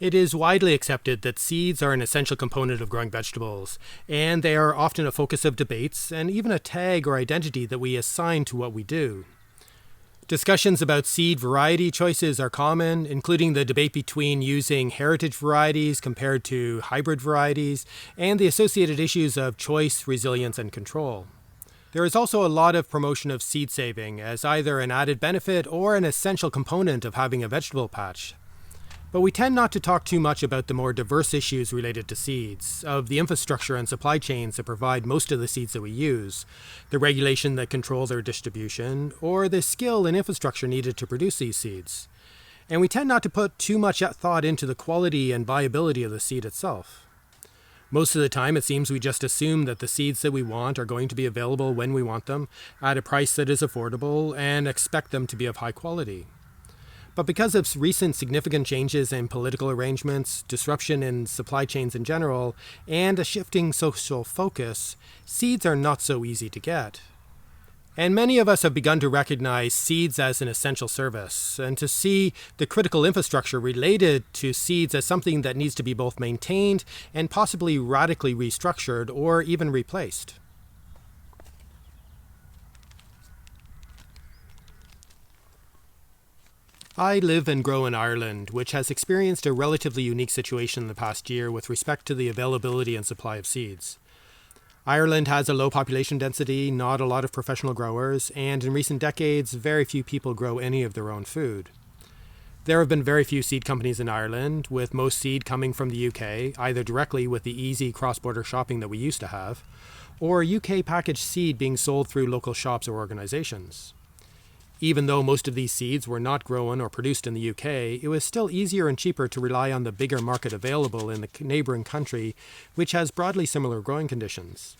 It is widely accepted that seeds are an essential component of growing vegetables, and they are often a focus of debates and even a tag or identity that we assign to what we do. Discussions about seed variety choices are common, including the debate between using heritage varieties compared to hybrid varieties, and the associated issues of choice, resilience, and control. There is also a lot of promotion of seed saving as either an added benefit or an essential component of having a vegetable patch. But we tend not to talk too much about the more diverse issues related to seeds, of the infrastructure and supply chains that provide most of the seeds that we use, the regulation that controls their distribution, or the skill and infrastructure needed to produce these seeds. And we tend not to put too much thought into the quality and viability of the seed itself. Most of the time, it seems we just assume that the seeds that we want are going to be available when we want them, at a price that is affordable, and expect them to be of high quality. But because of recent significant changes in political arrangements, disruption in supply chains in general, and a shifting social focus, seeds are not so easy to get. And many of us have begun to recognize seeds as an essential service, and to see the critical infrastructure related to seeds as something that needs to be both maintained and possibly radically restructured or even replaced. I live and grow in Ireland, which has experienced a relatively unique situation in the past year with respect to the availability and supply of seeds. Ireland has a low population density, not a lot of professional growers, and in recent decades, very few people grow any of their own food. There have been very few seed companies in Ireland, with most seed coming from the UK, either directly with the easy cross-border shopping that we used to have, or UK packaged seed being sold through local shops or organizations. Even though most of these seeds were not grown or produced in the UK, it was still easier and cheaper to rely on the bigger market available in the neighbouring country, which has broadly similar growing conditions.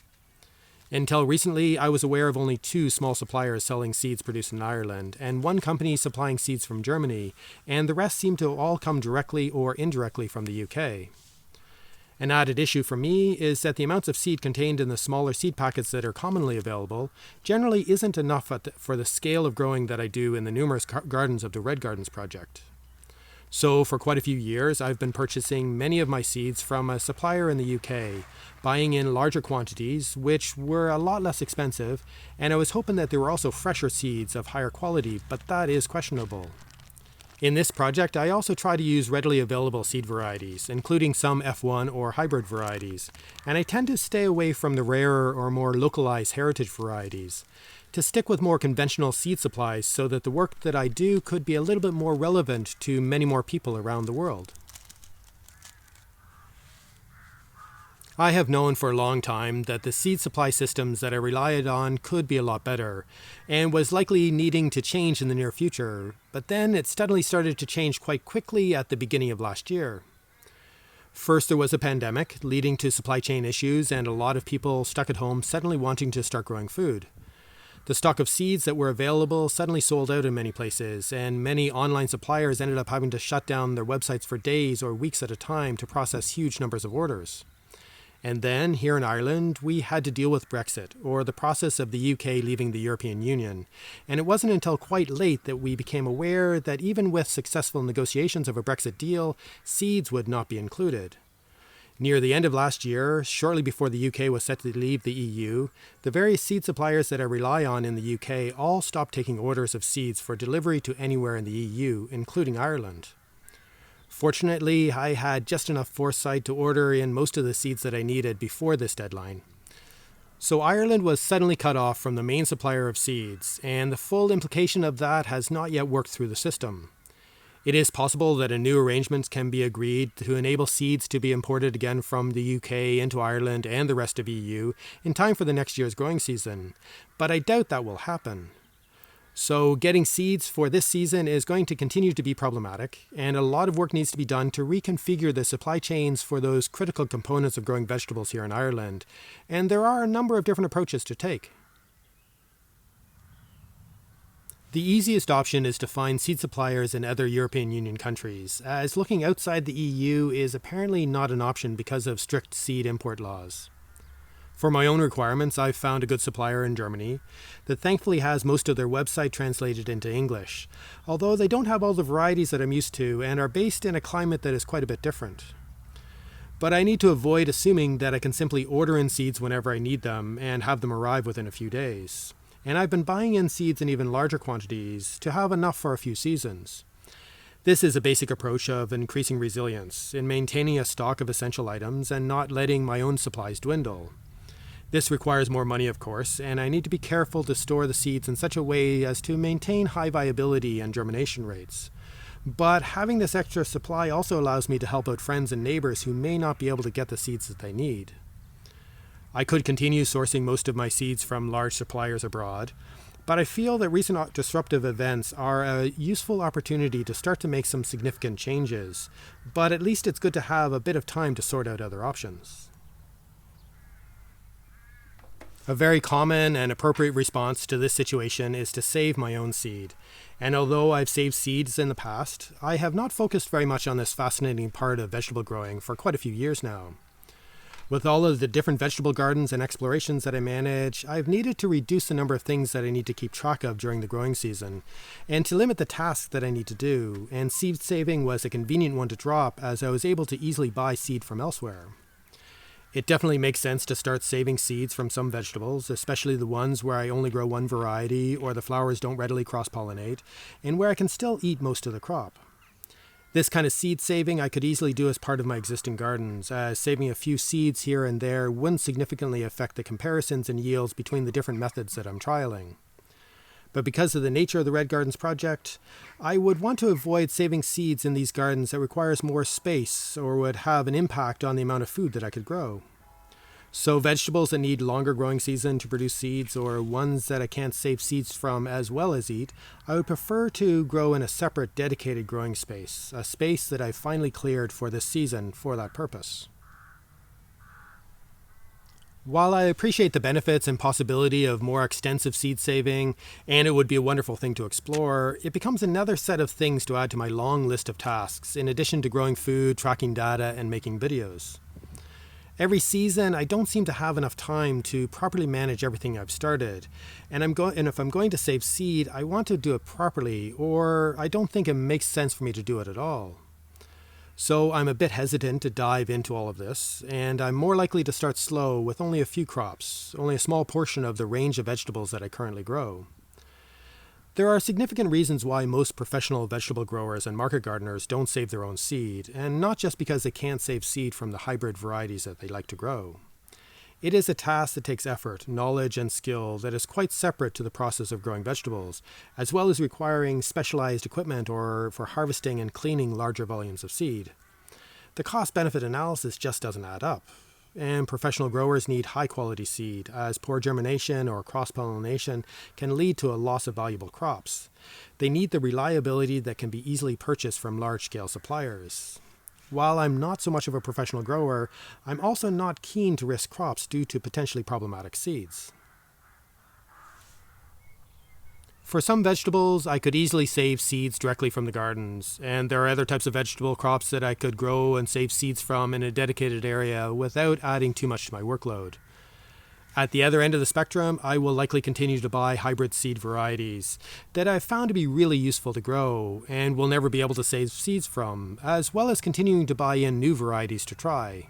Until recently, I was aware of only 2 small suppliers selling seeds produced in Ireland, and 1 company supplying seeds from Germany, and the rest seem to all come directly or indirectly from the UK. An added issue for me is that the amounts of seed contained in the smaller seed packets that are commonly available generally isn't enough for the scale of growing that I do in the numerous gardens of the Red Gardens project. So for quite a few years, I've been purchasing many of my seeds from a supplier in the UK, buying in larger quantities, which were a lot less expensive, and I was hoping that there were also fresher seeds of higher quality, but that is questionable. In this project, I also try to use readily available seed varieties, including some F1 or hybrid varieties, and I tend to stay away from the rarer or more localized heritage varieties, to stick with more conventional seed supplies so that the work that I do could be a little bit more relevant to many more people around the world. I have known for a long time that the seed supply systems that I relied on could be a lot better, and was likely needing to change in the near future, but then it steadily started to change quite quickly at the beginning of last year. First there was a pandemic, leading to supply chain issues and a lot of people stuck at home suddenly wanting to start growing food. The stock of seeds that were available suddenly sold out in many places, and many online suppliers ended up having to shut down their websites for days or weeks at a time to process huge numbers of orders. And then, here in Ireland, we had to deal with BREXIT, or the process of the UK leaving the European Union. And it wasn't until quite late that we became aware that even with successful negotiations of a BREXIT deal, seeds would not be included. Near the end of last year, shortly before the UK was set to leave the EU, the various seed suppliers that I rely on in the UK all stopped taking orders of seeds for delivery to anywhere in the EU, including Ireland. Fortunately, I had just enough foresight to order in most of the seeds that I needed before this deadline. So Ireland was suddenly cut off from the main supplier of seeds, and the full implication of that has not yet worked through the system. It is possible that a new arrangement can be agreed to enable seeds to be imported again from the UK into Ireland and the rest of EU in time for the next year's growing season, but I doubt that will happen. So getting seeds for this season is going to continue to be problematic, and a lot of work needs to be done to reconfigure the supply chains for those critical components of growing vegetables here in Ireland, and there are a number of different approaches to take. The easiest option is to find seed suppliers in other European Union countries, as looking outside the EU is apparently not an option because of strict seed import laws. For my own requirements, I've found a good supplier in Germany that thankfully has most of their website translated into English, although they don't have all the varieties that I'm used to and are based in a climate that is quite a bit different. But I need to avoid assuming that I can simply order in seeds whenever I need them and have them arrive within a few days. And I've been buying in seeds in even larger quantities to have enough for a few seasons. This is a basic approach of increasing resilience in maintaining a stock of essential items and not letting my own supplies dwindle. This requires more money, of course, and I need to be careful to store the seeds in such a way as to maintain high viability and germination rates. But having this extra supply also allows me to help out friends and neighbors who may not be able to get the seeds that they need. I could continue sourcing most of my seeds from large suppliers abroad, but I feel that recent disruptive events are a useful opportunity to start to make some significant changes, but at least it's good to have a bit of time to sort out other options. A very common and appropriate response to this situation is to save my own seed. And although I've saved seeds in the past, I have not focused very much on this fascinating part of vegetable growing for quite a few years now. With all of the different vegetable gardens and explorations that I manage, I've needed to reduce the number of things that I need to keep track of during the growing season, and to limit the tasks that I need to do, and seed saving was a convenient one to drop as I was able to easily buy seed from elsewhere. It definitely makes sense to start saving seeds from some vegetables, especially the ones where I only grow one variety or the flowers don't readily cross-pollinate, and where I can still eat most of the crop. This kind of seed saving I could easily do as part of my existing gardens, as saving a few seeds here and there wouldn't significantly affect the comparisons and yields between the different methods that I'm trialing. But because of the nature of the Red Gardens project, I would want to avoid saving seeds in these gardens that requires more space or would have an impact on the amount of food that I could grow. So vegetables that need longer growing season to produce seeds, or ones that I can't save seeds from as well as eat, I would prefer to grow in a separate dedicated growing space, a space that I've finally cleared for this season for that purpose. While I appreciate the benefits and possibility of more extensive seed saving, and it would be a wonderful thing to explore, it becomes another set of things to add to my long list of tasks, in addition to growing food, tracking data, and making videos. Every season, I don't seem to have enough time to properly manage everything I've started, and if I'm going to save seed, I want to do it properly, or I don't think it makes sense for me to do it at all. So I'm a bit hesitant to dive into all of this, and I'm more likely to start slow with only a few crops, only a small portion of the range of vegetables that I currently grow. There are significant reasons why most professional vegetable growers and market gardeners don't save their own seed, and not just because they can't save seed from the hybrid varieties that they like to grow. It is a task that takes effort, knowledge, and skill that is quite separate to the process of growing vegetables, as well as requiring specialized equipment or for harvesting and cleaning larger volumes of seed. The cost-benefit analysis just doesn't add up, and professional growers need high-quality seed, as poor germination or cross-pollination can lead to a loss of valuable crops. They need the reliability that can be easily purchased from large-scale suppliers. While I'm not so much of a professional grower, I'm also not keen to risk crops due to potentially problematic seeds. For some vegetables, I could easily save seeds directly from the gardens, and there are other types of vegetable crops that I could grow and save seeds from in a dedicated area without adding too much to my workload. At the other end of the spectrum, I will likely continue to buy hybrid seed varieties that I've found to be really useful to grow and will never be able to save seeds from, as well as continuing to buy in new varieties to try.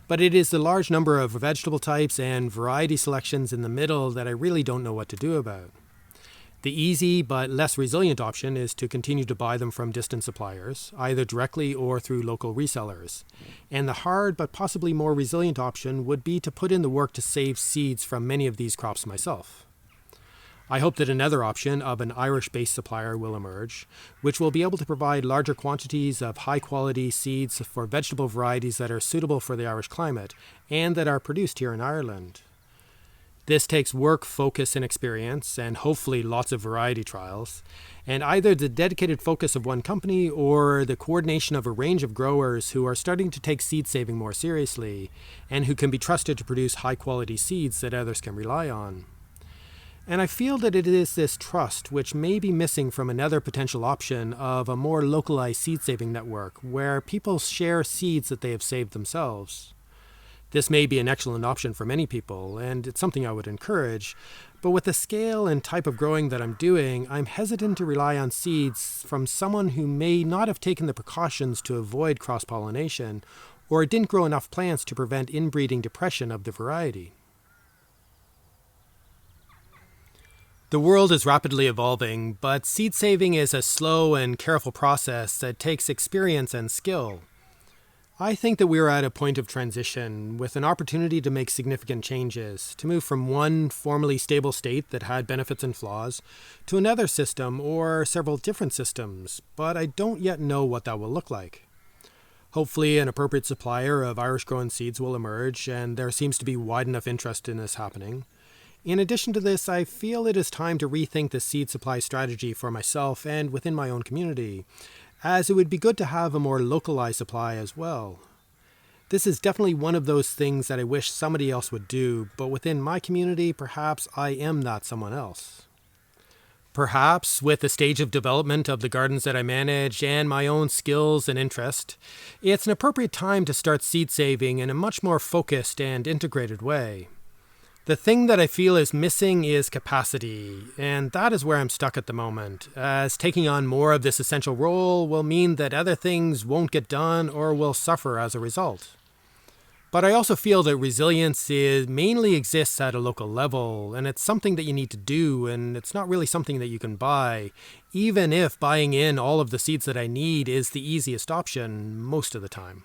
But it is the large number of vegetable types and variety selections in the middle that I really don't know what to do about. The easy but less resilient option is to continue to buy them from distant suppliers, either directly or through local resellers. And the hard but possibly more resilient option would be to put in the work to save seeds from many of these crops myself. I hope that another option of an Irish-based supplier will emerge, which will be able to provide larger quantities of high-quality seeds for vegetable varieties that are suitable for the Irish climate and that are produced here in Ireland. This takes work, focus, and experience, and hopefully lots of variety trials, and either the dedicated focus of one company or the coordination of a range of growers who are starting to take seed saving more seriously, and who can be trusted to produce high-quality seeds that others can rely on. And I feel that it is this trust which may be missing from another potential option of a more localized seed-saving network, where people share seeds that they have saved themselves. This may be an excellent option for many people, and it's something I would encourage, but with the scale and type of growing that I'm doing, I'm hesitant to rely on seeds from someone who may not have taken the precautions to avoid cross-pollination, or didn't grow enough plants to prevent inbreeding depression of the variety. The world is rapidly evolving, but seed saving is a slow and careful process that takes experience and skill. I think that we are at a point of transition with an opportunity to make significant changes, to move from one formerly stable state that had benefits and flaws to another system or several different systems, but I don't yet know what that will look like. Hopefully, an appropriate supplier of Irish-grown seeds will emerge, and there seems to be wide enough interest in this happening. In addition to this, I feel it is time to rethink the seed supply strategy for myself and within my own community, as it would be good to have a more localized supply as well. This is definitely one of those things that I wish somebody else would do, but within my community, perhaps I am not someone else. Perhaps, with the stage of development of the gardens that I manage and my own skills and interest, it's an appropriate time to start seed saving in a much more focused and integrated way. The thing that I feel is missing is capacity, and that is where I'm stuck at the moment, as taking on more of this essential role will mean that other things won't get done or will suffer as a result. But I also feel that resilience mainly exists at a local level, and it's something that you need to do, and it's not really something that you can buy, even if buying in all of the seeds that I need is the easiest option most of the time.